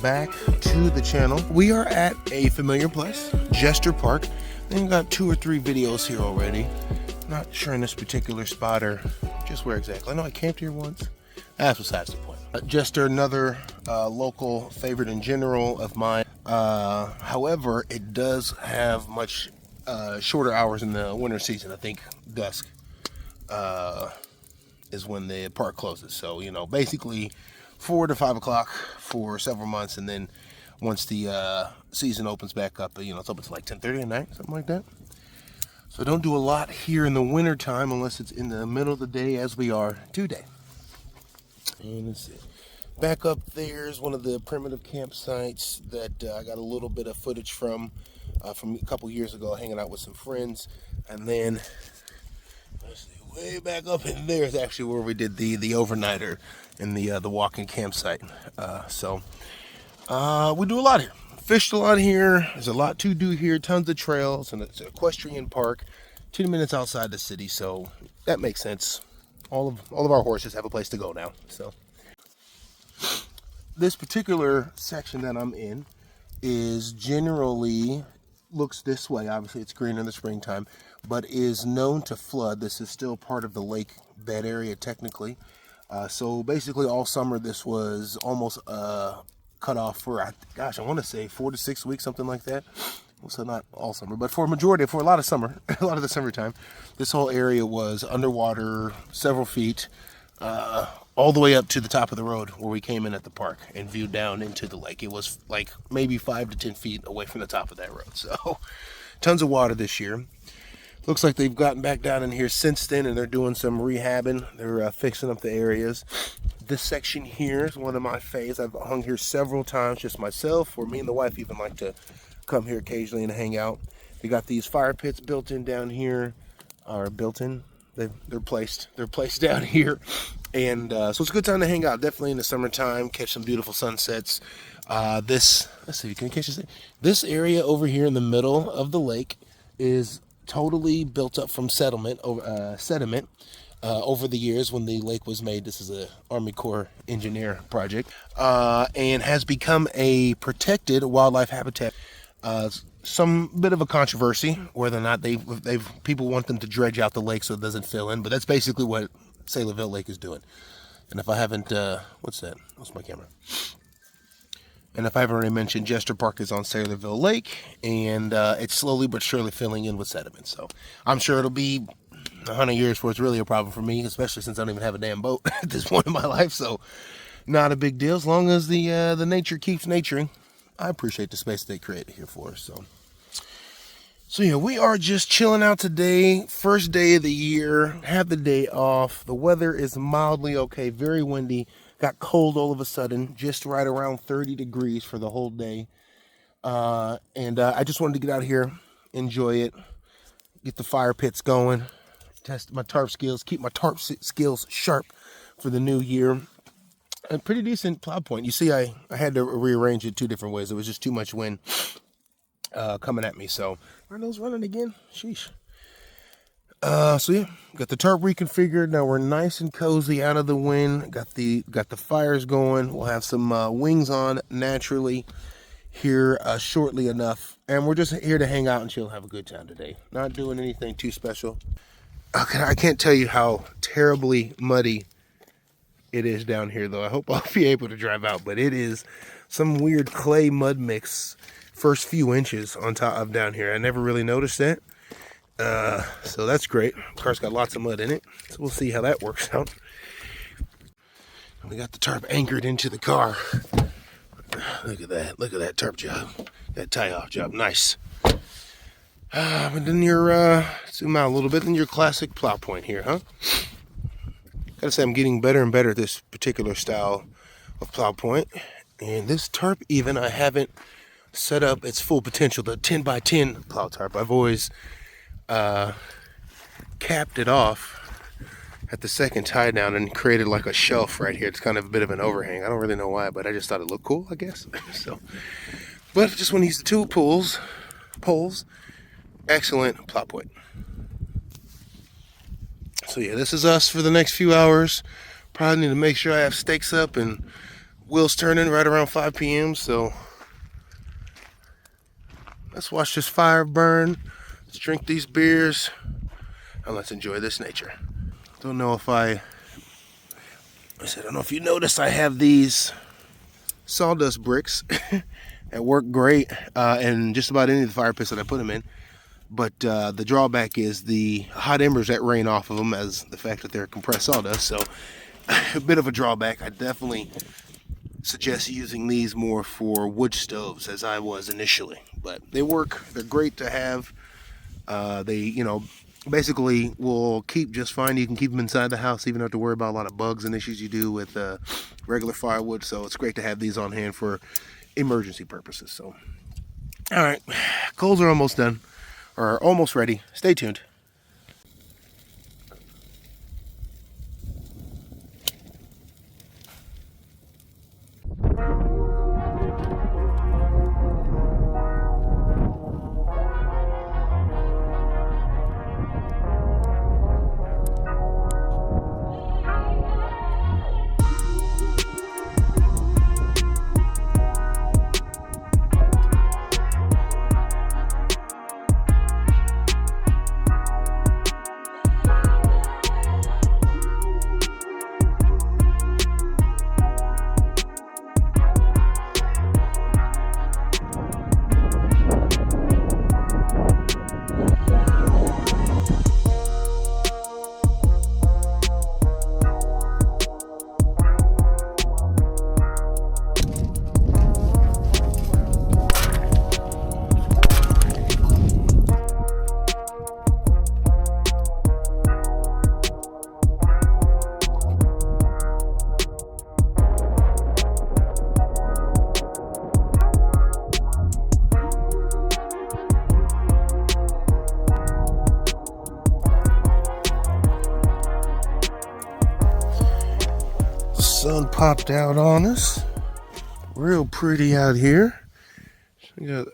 back to the channel. We are at a familiar place, Jester Park. I think got 2 or 3 videos here already. Not sure in this particular spot or just where exactly. I know I camped here once. That's besides the point. Jester, another local favorite in general of mine. However, it does have much shorter hours in the winter season. I think dusk is when the park closes. So, you know, basically 4 to 5 o'clock for several months, and then once the season opens back up, you know, it's open to like 10:30 at night, something like that. So don't do a lot here in the winter time unless it's in the middle of the day, as we are today. And let's see. Back up there is one of the primitive campsites that I got a little bit of footage from a couple years ago, hanging out with some friends. And then let's see, way back up in there is actually where we did the overnighter in the walking campsite. We do a lot here. Fished a lot here. There's a lot to do here. Tons of trails, and it's an equestrian park, 2 minutes outside the city. So that makes sense. All of our horses have a place to go now. So this particular section that I'm in is generally looks this way. Obviously, it's green in the springtime, but is known to flood. This is still part of the lake bed area technically. So basically, all summer this was almost cut off for, gosh, I want to say 4 to 6 weeks, something like that. So not all summer, but for a lot of summer, a lot of the summertime, this whole area was underwater several feet, all the way up to the top of the road where we came in at the park and viewed down into the lake. It was like maybe 5 to 10 feet away from the top of that road. So tons of water this year. Looks like they've gotten back down in here since then, and they're doing some rehabbing. They're fixing up the areas. This section here is one of my faves. I've hung here several times, just myself, or me and the wife even like to come here occasionally and hang out. We got these fire pits built in down here, or built in. They're placed down here, and so it's a good time to hang out. Definitely in the summertime, catch some beautiful sunsets. Let's see, can you catch this? This area over here in the middle of the lake is totally built up from sediment over the years when the lake was made. This is a Army Corps engineer project, and has become a protected wildlife habitat. Some bit of a controversy whether or not people want them to dredge out the lake so it doesn't fill in, but that's basically what Saylorville Lake is doing. And if I haven't, what's that? What's my camera? And if I haven't already mentioned, Jester Park is on Saylorville Lake, and it's slowly but surely filling in with sediment. So I'm sure it'll be 100 years before it's really a problem for me, especially since I don't even have a damn boat at this point in my life. So not a big deal as long as the nature keeps naturing. I appreciate the space they created here for us. So yeah, we are just chilling out today. First day of the year, have the day off. The weather is mildly okay, very windy. Got cold all of a sudden, just right around 30 degrees for the whole day. And I just wanted to get out here, enjoy it, get the fire pits going, test my tarp skills, keep my tarp skills sharp for the new year. A pretty decent plow point. You see, I had to rearrange it 2 different ways. It was just too much wind coming at me. So, are those running again? Sheesh. So yeah, got the tarp reconfigured. Now we're nice and cozy out of the wind. Got the fires going. We'll have some wings on naturally here shortly enough. And we're just here to hang out and chill, have a good time today. Not doing anything too special. Okay, I can't tell you how terribly muddy it is down here, though. I hope I'll be able to drive out, but it is some weird clay mud mix first few inches on top of down here. I never really noticed that. So that's great. The car's got lots of mud in it, so we'll see how that works out. We got the tarp anchored into the car. Look at that tarp job, that tie-off job, nice. But then your zoom out a little bit, then your classic plow point here, huh? Gotta say, I'm getting better and better at this particular style of plow point. And this tarp even, I haven't set up its full potential, the 10 by 10 plow tarp. I've always capped it off at the second tie down and created like a shelf right here. It's kind of a bit of an overhang. I don't really know why, but I just thought it looked cool, I guess. So, but just want to use the 2 poles, excellent plow point. So yeah, this is us for the next few hours. Probably need to make sure I have stakes up and Wheels turning right around 5 p.m. So let's watch this fire burn. Let's drink these beers and let's enjoy this nature. Don't know if I don't know if you noticed, I have these sawdust bricks that work great in just about any of the fire pits that I put them in. But the drawback is the hot embers that rain off of them, as the fact that they're compressed sawdust. So a bit of a drawback. I definitely suggest using these more for wood stoves, as I was initially. But they work. They're great to have. They, basically will keep just fine. You can keep them inside the house. You don't have to worry about a lot of bugs and issues you do with regular firewood. So it's great to have these on hand for emergency purposes. So, all right, coals are almost done, or almost ready. Stay tuned. Sun popped out on us. Real pretty out here. We got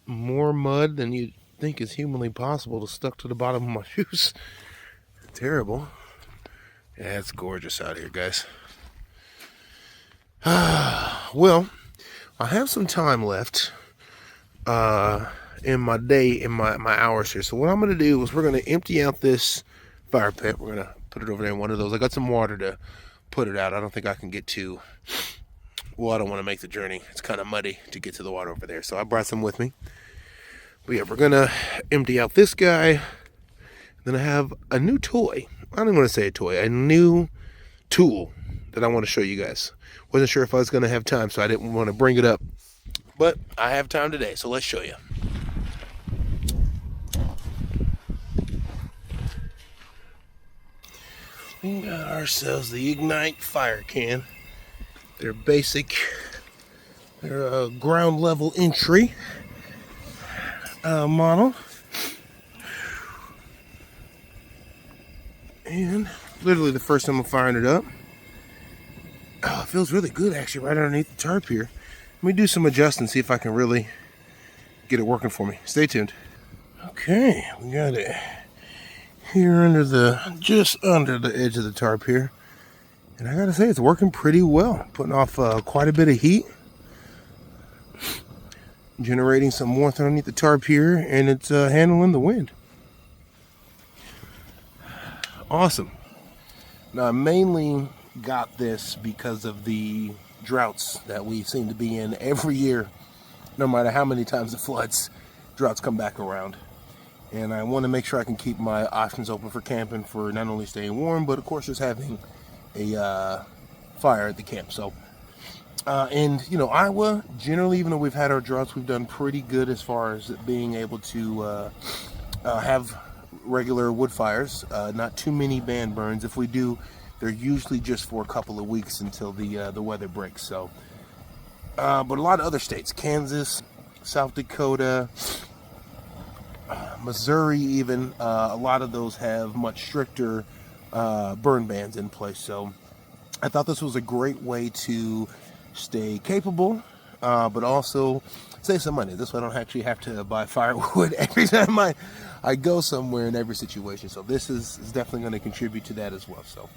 more mud than you'd think is humanly possible to stuck to the bottom of my shoes. Terrible. Yeah, it's gorgeous out here, guys. Well, I have some time left in my day, in my hours here. So what I'm going to do is we're going to empty out this fire pit. We're going to put it over there in one of those. I got some water to put it out. I don't think I can get to, well, I don't want to make the journey. It's kind of muddy to get to the water over there. So I brought some with me. But yeah, we're going to empty out this guy. Then I have a new toy. I don't want to say a toy. A new tool that I want to show you guys. Wasn't sure if I was going to have time, so I didn't want to bring it up. But I have time today, so let's show you. We got ourselves the Ignite fire can. They're basic. They're a ground level entry model. And literally the first time I'm firing it up. Oh, it feels really good actually right underneath the tarp here. Let me do some adjusting, see if I can really get it working for me. Stay tuned. Okay, we got it here just under the edge of the tarp here. And I gotta say, it's working pretty well. Putting off quite a bit of heat. Generating some warmth underneath the tarp here, and it's handling the wind. Awesome. Now, I mainly got this because of the droughts that we seem to be in every year. No matter how many times it floods, droughts come back around. And I want to make sure I can keep my options open for camping, for not only staying warm, but of course just having a fire at the camp. So, and Iowa, generally, even though we've had our droughts, we've done pretty good as far as being able to have regular wood fires. Not too many band burns. If we do, they're usually just for a couple of weeks until the weather breaks. So, but a lot of other states, Kansas, South Dakota, Missouri even, a lot of those have much stricter burn bans in place. So I thought this was a great way to stay capable, but also save some money. This way I don't actually have to buy firewood every time I go somewhere in every situation. So this is definitely going to contribute to that as well. So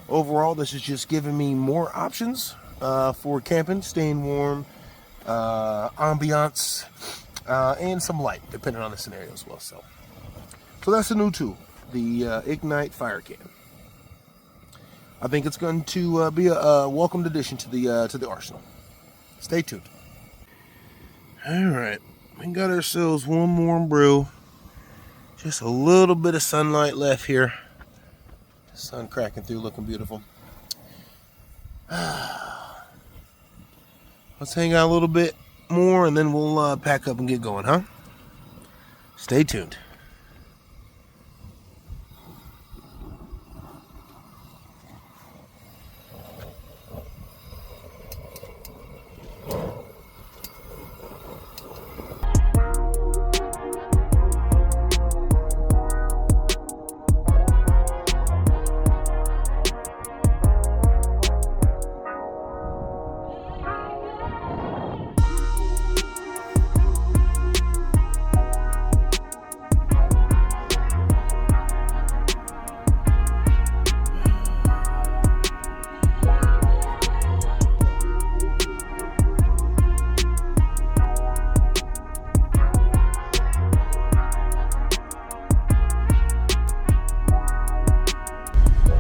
overall, this is just giving me more options for camping, staying warm, ambiance, and some light, depending on the scenario as well. So that's a new tool, the Ignite Fire Can. I think it's going to be a welcomed addition to the arsenal. Stay tuned. All right, we got ourselves one more brew. Just a little bit of sunlight left here. Sun cracking through, looking beautiful. Let's hang out a little bit more, and then we'll pack up and get going, huh? Stay tuned.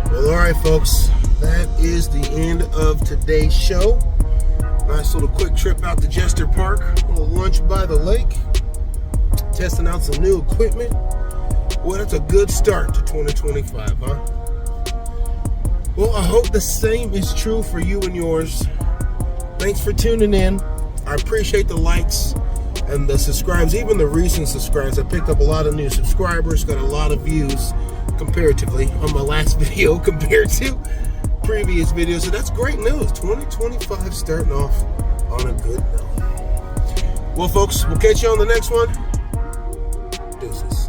Well, all right, folks, that is the end of today's show. Nice little quick trip out to Jester Park, a little lunch by the lake, testing out some new equipment. Well, that's a good start to 2025, huh? Well, I hope the same is true for you and yours. Thanks for tuning in. I appreciate the likes and the subscribes, even the recent subscribes. I picked up a lot of new subscribers, got a lot of views comparatively on my last video compared to previous videos. So that's great news. 2025 starting off on a good note. Well, folks, we'll catch you on the next one. Deuces.